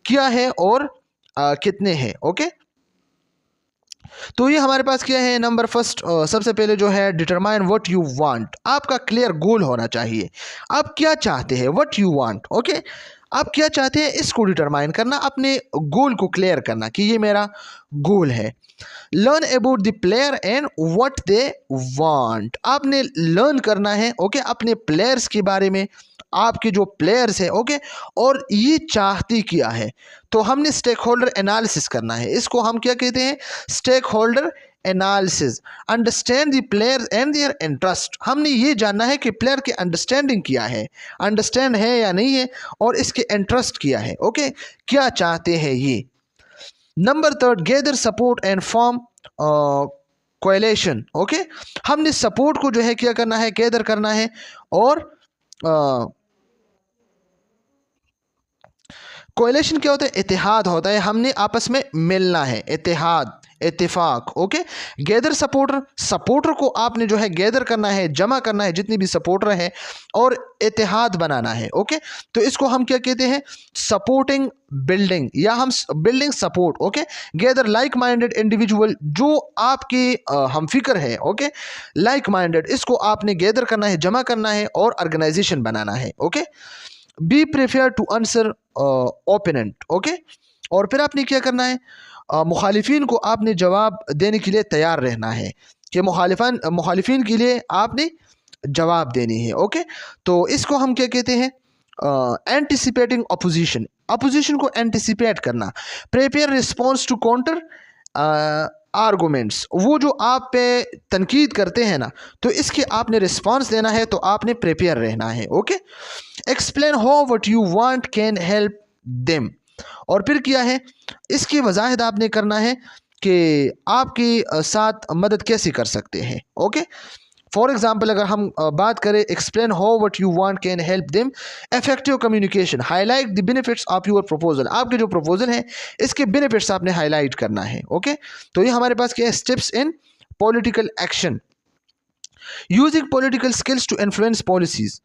क्या है और कितने हैं ओके। तो ये हमारे पास क्या है, नंबर फर्स्ट सबसे पहले जो है डिटरमाइन व्हाट यू वांट। आपका क्लियर गोल होना चाहिए, आप क्या चाहते हैं, व्हाट यू वांट ओके, आप क्या चाहते हैं इसको डिटरमाइन करना, अपने गोल को क्लियर करना कि ये मेरा गोल है। Learn about the player and what they want, आपने लर्न करना है ओके अपने प्लेयर्स के बारे में, आपके जो प्लेयर्स हैं ओके, और ये चाहती क्या है, तो हमने स्टेक होल्डर एनालिसिस करना है, इसको हम क्या कहते हैं stakeholder analysis. Understand the player and their interest, हमने ये जानना है कि प्लेयर की अंडरस्टैंडिंग क्या है, अंडरस्टैंड है या नहीं है, और इसके इंटरेस्ट क्या है ओके, क्या चाहते हैं ये। Number third gather support and form coalition okay, हमने सपोर्ट को जो है क्या करना है गैदर करना है, और कोएलिशन क्या होता है, इत्तेहाद होता है, हमने आपस में मिलना है, इत्तेहाद इत्तेफाक। ओके, गैदर सपोर्टर, सपोर्टर को आपने जो है गैदर करना है, जमा करना है जितनी भी सपोर्टर है, और इत्तेहाद बनाना है। ओके, तो इसको हम क्या कहते हैं, सपोर्टिंग बिल्डिंग, या हम building support. Okay, gather like minded individual, जो आपके हम फिक्र है। ओके, लाइक माइंडेड, इसको आपने गैदर करना है, जमा करना है और ऑर्गेनाइजेशन बनाना है। Okay, be prepare to answer opponent. Okay, और फिर आपने क्या करना है, मुखालिफिन को आपने जवाब देने के लिए तैयार रहना है, कि मुखालिफिन के लिए आपने जवाब देनी है। ओके, तो इसको हम क्या कहते हैं, एंटिसिपेटिंग अपोजिशन, अपोजिशन को एंटिसिपेट करना। Prepare response to counter arguments, वो जो आप पे तनकीद करते हैं ना, तो इसके आपने रिस्पॉन्स देना है, तो आपने प्रिपेयर रहना है। Okay, explain how what you want can help them, और फिर क्या है, इसकी वजाहत आपने करना है कि आपके साथ मदद कैसे कर सकते हैं। ओके, फॉर एग्जाम्पल अगर हम बात करें, explain how what you want can help them, effective communication, highlight the benefits of your proposal, आपके जो प्रपोजल है इसके बेनिफिट्स आपने हाईलाइट करना है। ओके, तो ये हमारे पास क्या है, steps in political action, using political skills to influence policies.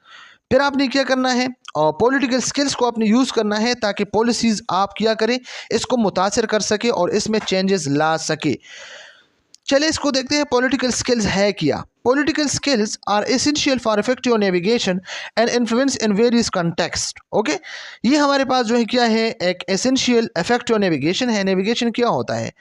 फिर आपने क्या करना है, पॉलिटिकल स्किल्स को आपने यूज़ करना है ताकि पॉलिसीज़ आप क्या करें, इसको मुतासर कर सके और इसमें चेंजेस ला सके। चलिए इसको देखते हैं, पॉलिटिकल स्किल्स है क्या। Political skills are essential for effective navigation and influence in various context. Okay, ये हमारे पास जो है क्या है, एक एसेंशियल इफेक्टिव नेविगेशन है। नेविगेशन क्या होता है,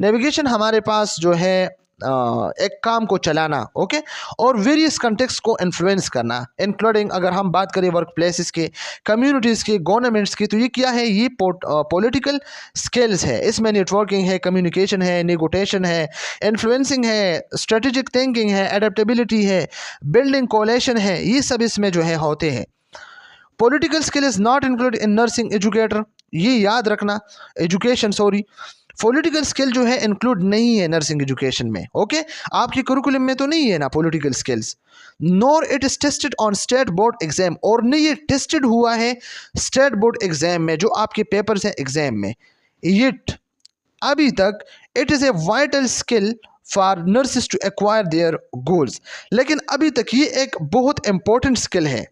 नेविगेशन हमारे पास जो है एक काम को चलाना। ओके, और वेरियस कंटेक्स्ट को इन्फ्लुएंस करना, इंक्लूडिंग अगर हम बात करें वर्क प्लेसेस के, कम्युनिटीज़ के, गवर्नमेंट्स की, तो ये क्या है, ये पॉलिटिकल स्किल्स है। इसमें नेटवर्किंग है, कम्युनिकेशन है, नेगोटिएशन है, इन्फ्लुएंसिंग है, स्ट्रेटेजिक थिंकिंग है, एडेप्टेबिलिटी है, बिल्डिंग कोलेशन है, ये सब इसमें जो है होते हैं। Political skill is not include in nursing educator, ये याद रखना, एजुकेशन सॉरी, पॉलिटिकल स्किल जो है इंक्लूड नहीं है नर्सिंग एजुकेशन में। ओके, आपके करिकुलम में तो नहीं है ना political skills. Nor it is tested on state board exam, और नहीं ये टेस्टेड हुआ है स्टेट बोर्ड एग्जाम में, जो आपके पेपर्स हैं एग्जाम में। इट अभी तक it is a vital skill for nurses to acquire their goals, लेकिन अभी तक ये एक बहुत इंपॉर्टेंट स्किल है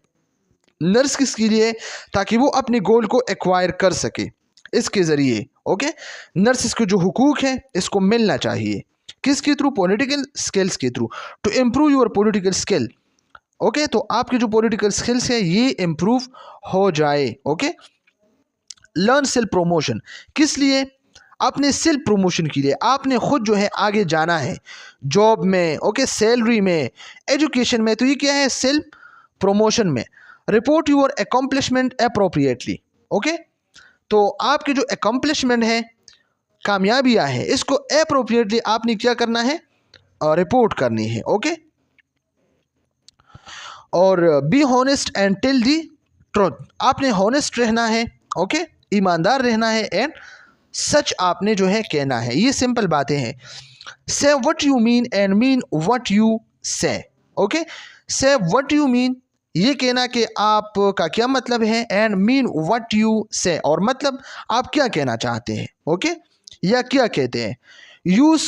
नर्स के लिए, ताकि वो अपने गोल को एक्वायर कर सके इसके ज़रिए। ओके, नर्सिस के जो हुकूक हैं इसको मिलना चाहिए, किसके थ्रू, पॉलिटिकल स्किल्स के through, to improve your political skill. Okay, तो आपके जो पॉलिटिकल स्किल्स है ये इम्प्रूव हो जाए। ओके, लर्न सेल्फ प्रोमोशन, किस लिए, अपने सेल्फ प्रोमोशन के लिए। आपने खुद जो है आगे जाना है जॉब में, ओके, सैलरी में, एजुकेशन में, तो ये क्या है, सेल्फ प्रोमोशन में। Report your accomplishment appropriately. Okay, तो आपके जो अकम्पलिशमेंट है, कामयाबियाँ है, इसको अप्रोप्रिएटली आपने क्या करना है, रिपोर्ट करनी है। ओके, और be honest and tell the truth, आपने हॉनेस्ट रहना है। ओके, ईमानदार रहना है, एंड सच आपने जो है कहना है। ये सिंपल बातें हैं। से what you mean and mean what you से। ओके, से व्हाट यू मीन, ये कहना कि आपका क्या मतलब है, एंड मीन व्हाट यू से, और मतलब आप क्या कहना चाहते हैं। ओके, या क्या कहते हैं। यूज़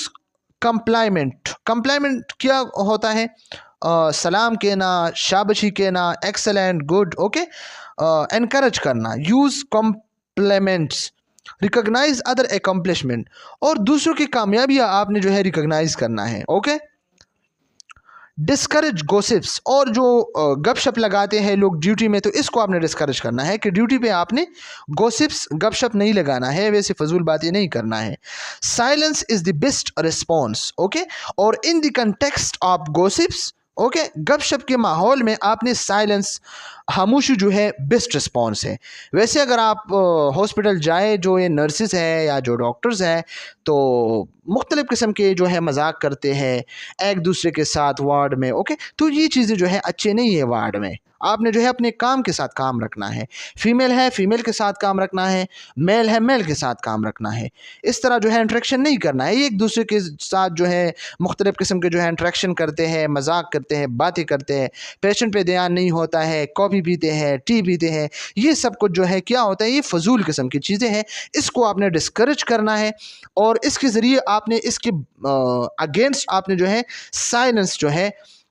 कंप्लाइमेंट, कंप्लाइमेंट क्या होता है, सलाम कहना, शाबाशी कहना, एक्सेलेंट, गुड। ओके, एनकरेज करना। Use compliments, recognize other accomplishment, और दूसरों की कामयाबियाँ आपने जो है रिकॉग्नाइज करना है। ओके, डिस्करेज गॉसिप्स, और जो गपशप लगाते हैं लोग ड्यूटी में, तो इसको आपने डिस्करेज करना है कि ड्यूटी पे आपने गॉसिप्स, गपशप नहीं लगाना है, वैसे फजूल बातें नहीं करना है। Silence is the best response. Okay, और in the context of gossips, okay, गपशप के माहौल में आपने साइलेंस, खामोशी जो है बेस्ट रिस्पॉन्स है। वैसे अगर आप हॉस्पिटल जाए, जो ये नर्सिस हैं या जो डॉक्टर्स हैं, तो मुख्तलिफ़ किस्म के जो है मजाक करते हैं एक दूसरे के साथ वार्ड में। ओके, तो ये चीज़ें जो है अच्छे नहीं है वार्ड में। आपने जो है अपने काम के साथ काम रखना है। फीमेल है फीमेल के साथ काम रखना है, मेल है मेल के साथ काम रखना है। इस तरह जो है इंट्रैक्शन नहीं करना है। एक दूसरे के साथ जो है मुख्तलिफ़ किस्म के जो है इंट्रैक्शन करते हैं, मजाक करते हैं, बातें करते हैं, पेशेंट पे ध्यान नहीं होता है, कॉपी कॉफ़ी पीते हैं, टी पीते हैं, ये सब कुछ जो है क्या होता है, ये फजूल किस्म की चीज़ें हैं। इसको आपने डिस्करेज करना है और इसके ज़रिए आपने इसके अगेंस्ट आपने जो है साइलेंस जो है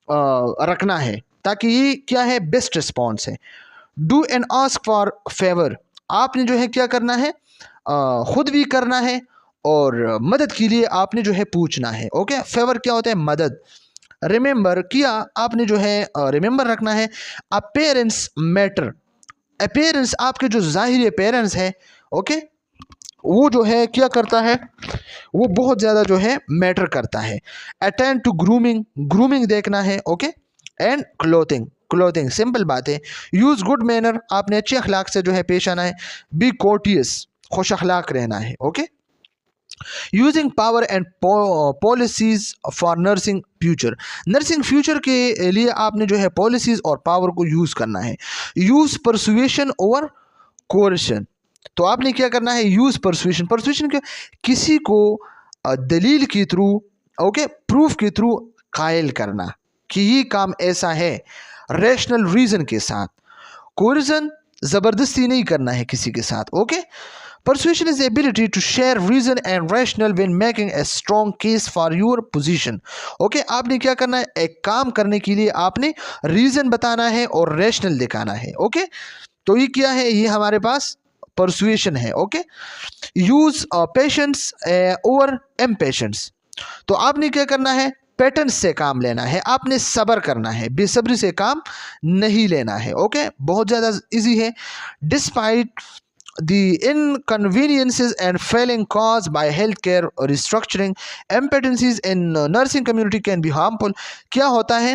रखना है, ताकि ये क्या है, बेस्ट रिस्पॉन्स है। Do and ask for favour, आपने जो है क्या करना है, खुद भी करना है और मदद के लिए आपने जो है पूछना है। ओके, फेवर क्या होता है, मदद। रिमेंबर किया, आपने जो है रिमेंबर रखना है। अपेरेंस मैटर, अपेरेंस आपके जो ज़ाहिर अपेरेंस है, ओके, वो जो है क्या करता है, वो बहुत ज़्यादा जो है मैटर करता है। अटेंड टू ग्रूमिंग, ग्रूमिंग देखना है। Okay, and clothing, clothing simple बात है। यूज़ गुड मैनर, आपने अच्छे अखलाक से जो है पेश आना है। बी कोर्टियस, खुश अखलाक रहना है। Okay, using power and policies for nursing future, nursing future के लिए आपने जो है पॉलिसीज और पावर को यूज़ करना है। यूज़ परसुएशन ओवर कोerशन, तो आपने क्या करना है, यूज़ परसुएशन, परसुएशन क्या, किसी को दलील के थ्रू, ओके, प्रूफ के थ्रू कायल करना कि ये काम ऐसा है, रैशनल रीज़न के साथ। कोerशन ज़बरदस्ती नहीं करना है किसी के साथ। Okay, persuasion is the ability to share reason and rationale when making a strong case for your position. Okay, आपने क्या करना है, एक काम करने के लिए आपने रीज़न बताना है और रैशनल दिखाना है। ओके, तो ये क्या है, ये हमारे पास परसुएशन है। Okay, use patience over impatience, तो आपने क्या करना है, पैटर्न से काम लेना है, आपने सब्र करना है, बेसब्री से काम नहीं लेना है। ओके, बहुत ज़्यादा इजी है। Despite the inconveniences and failing caused by healthcare restructuring, impedances in nursing community can be harmful. क्या होता है,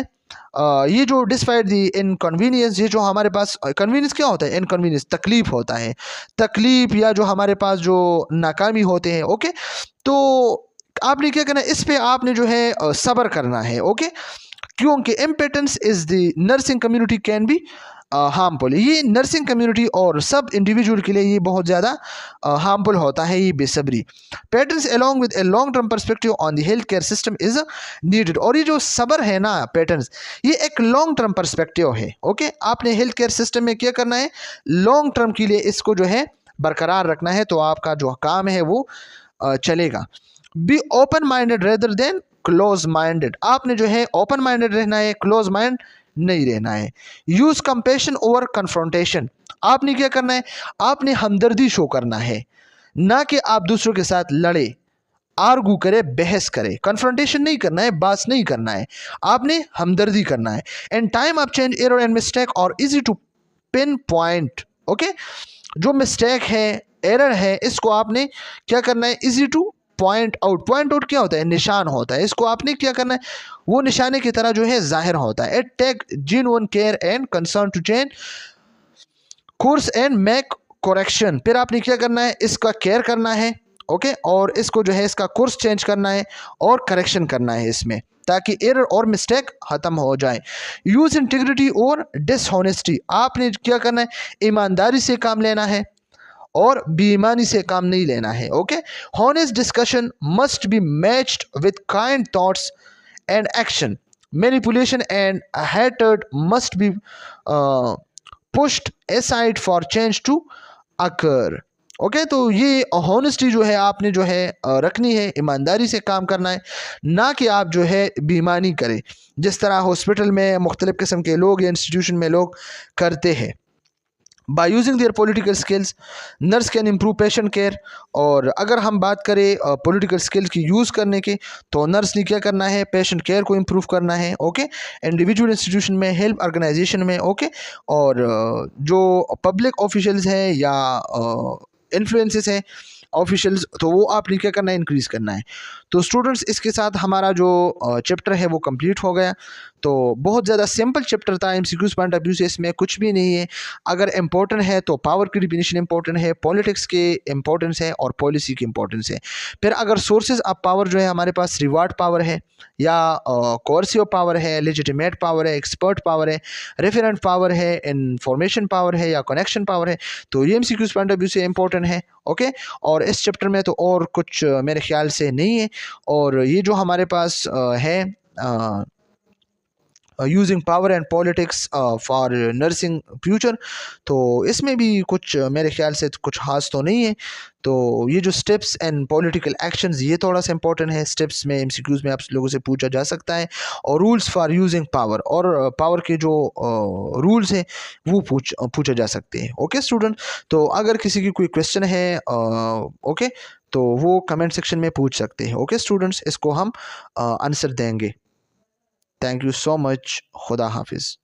ये जो डिस्पाइट दी इनकन्वीनियंस, ये जो हमारे पास कन्वीनियंस क्या होता है, इनकन्वीनियंस तकलीफ होता है, तकलीफ या जो हमारे पास जो नाकामी होते हैं। ओके, तो आपने क्या करना है, इस पे आपने जो है सब्र करना है। ओके, क्योंकि impatience is the nursing community can be harmful, ये नर्सिंग कम्युनिटी और सब इंडिविजुअल के लिए ये बहुत ज़्यादा हार्मफुल होता है, ये बेसब्री। Patterns along with a long term perspective on the health care system is needed, और ये जो सब्र है ना, पैटर्न्स, ये एक लॉन्ग टर्म परस्पेक्टिव है। ओके, आपने हेल्थ केयर सिस्टम में क्या करना है, लॉन्ग टर्म के लिए इसको जो है बरकरार रखना है, तो आपका जो काम है वो चलेगा। Be open minded rather than close minded, आपने जो है ओपन माइंडेड रहना है, क्लोज माइंड नहीं रहना है। यूज कंपेशन ओवर कन्फ्रंटेशन, आपने क्या करना है, आपने हमदर्दी शो करना है, ना कि आप दूसरों के साथ लड़े, आर्गू करे, बहस करे। कन्फ्रंटेशन नहीं करना है, बात नहीं करना है, आपने हमदर्दी करना है। एंड टाइम आप चेंज एरर एंड मिस्टेक और easy to pinpoint. Okay, जो मिस्टेक है, एरर है, इसको आपने क्या करना है, easy to point out. Point out क्या होता है, निशान होता है, इसको आपने क्या करना है, वो निशाने की तरह जो है जाहिर होता है। It take genuine care and concern to change course and make correction, फिर आपने क्या करना है, इसका केयर करना है। ओके, और इसको जो है इसका कोर्स चेंज करना है और करेक्शन करना है इसमें, ताकि एरर और मिस्टेक ख़त्म हो जाए। यूज़ इंटीग्रिटी और डिसऑनेस्टी, आपने क्या करना है, ईमानदारी से काम लेना है और बेईमानी से काम नहीं लेना है। Okay, honest discussion must be matched with kind thoughts and action. Manipulation and hatred must be pushed aside for change to occur. Okay, तो ये हॉनेस्टी जो है आपने जो है रखनी है, ईमानदारी से काम करना है, ना कि आप जो है बेईमानी करें, जिस तरह हॉस्पिटल में मुख्तलिफ़ किस्म के लोग या इंस्टीट्यूशन में लोग करते हैं। By using their political skills, nurse can improve patient care. और अगर हम बात करें पॉलिटिकल स्किल्स की यूज़ करने के, तो नर्स ने क्या करना है, पेशेंट केयर को इम्प्रूव करना है। ओके, इंडिविजुअल इंस्टीट्यूशन में, हेल्प ऑर्गेनाइजेशन में। ओके, और जो पब्लिक ऑफिशियल्स हैं या इन्फ्लुएंसेस हैं ऑफिशियल्स, तो वो आपने क्या करना है, इंक्रीज़ करना है। तो स्टूडेंट्स, इसके साथ हमारा जो चैप्टर है वो कंप्लीट हो गया। तो बहुत ज़्यादा सिंपल चैप्टर था एमसीक्यूज़ पॉइंट ऑफ व्यू से, इसमें कुछ भी नहीं है। अगर इम्पोर्टेंट है तो पावर की डिफिनीशन इंपॉर्टेंट है, पॉलिटिक्स के इंपॉर्टेंस है और पॉलिसी की इंपॉर्टेंस है। फिर अगर सोर्सेज ऑफ पावर जो है हमारे पास रिवार्ड पावर है या कोर्सिव पावर है, लेजिटिमेट पावर है, एक्सपर्ट पावर है, रेफरेंट पावर है, इंफॉर्मेशन पावर है या कनेक्शन पावर है, तो ये एमसीक्यूज़ पॉइंट ऑफ व्यू से इंपॉर्टेंट है। ओके, और इस चैप्टर में तो और कुछ मेरे ख्याल से नहीं है। और ये जो हमारे पास है using power and politics for nursing future. तो इसमें भी कुछ मेरे ख्याल से कुछ खास तो नहीं है। तो ये जो स्टेप्स एंड पॉलिटिकल एक्शंस, ये थोड़ा सा इंपॉर्टेंट है। स्टेप्स में एमसीक्यूज में आप लोगों से पूछा जा सकता है, और रूल्स फॉर यूजिंग पावर, और पावर के जो रूल्स हैं वो पूछे जा सकते हैं। ओके स्टूडेंट, तो अगर किसी की कोई क्वेश्चन है ओके, तो वो कमेंट सेक्शन में पूछ सकते हैं। ओके स्टूडेंट्स, इसको हम आंसर देंगे। Thank you so much. खुदा हाफिज़।